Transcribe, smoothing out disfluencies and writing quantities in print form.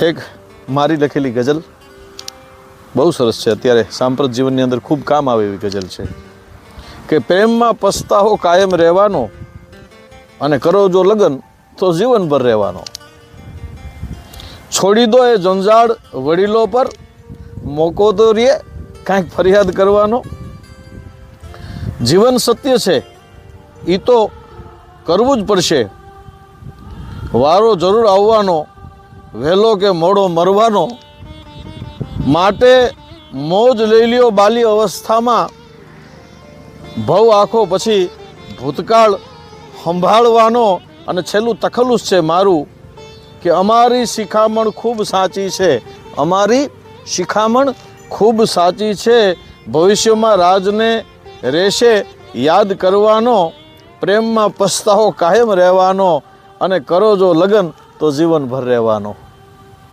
એક મારી લખેલી ગઝલ બહુ સરસ છે, અત્યારે સાંપ્રત જીવનની અંદર ખૂબ કામ આવે એવી ગઝલ છે કે પ્રેમમાં પસ્તાવો કાયમ રહેવાનો અને કરો જો લગન તો જીવનભર રહેવાનો. છોડી દો એ જંજાળ વડીલો પર, મોકો તો રે કાંઈક ફરિયાદ કરવાનો. જીવન સત્ય છે એ તો કરવું જ પડશે, વારો જરૂર આવવાનો, વહેલો કે મોડો મરવાનો. માટે મોજ લઈ લ્યો બાલી અવસ્થામાં, ભવ આખો પછી ભૂતકાળ સંભાળવાનો. અને છેલ્લું તખલ્લુસ છે મારું કે અમારી શિખામણ ખૂબ સાચી છે, અમારી શિખામણ ખૂબ સાચી છે. ભવિષ્યમાં રાજને રહેશે યાદ કરવાનો, પ્રેમમાં પસ્તાવો કાયમ રહેવાનો અને કરો જો લગન તો જીવનભર રહેવાનો.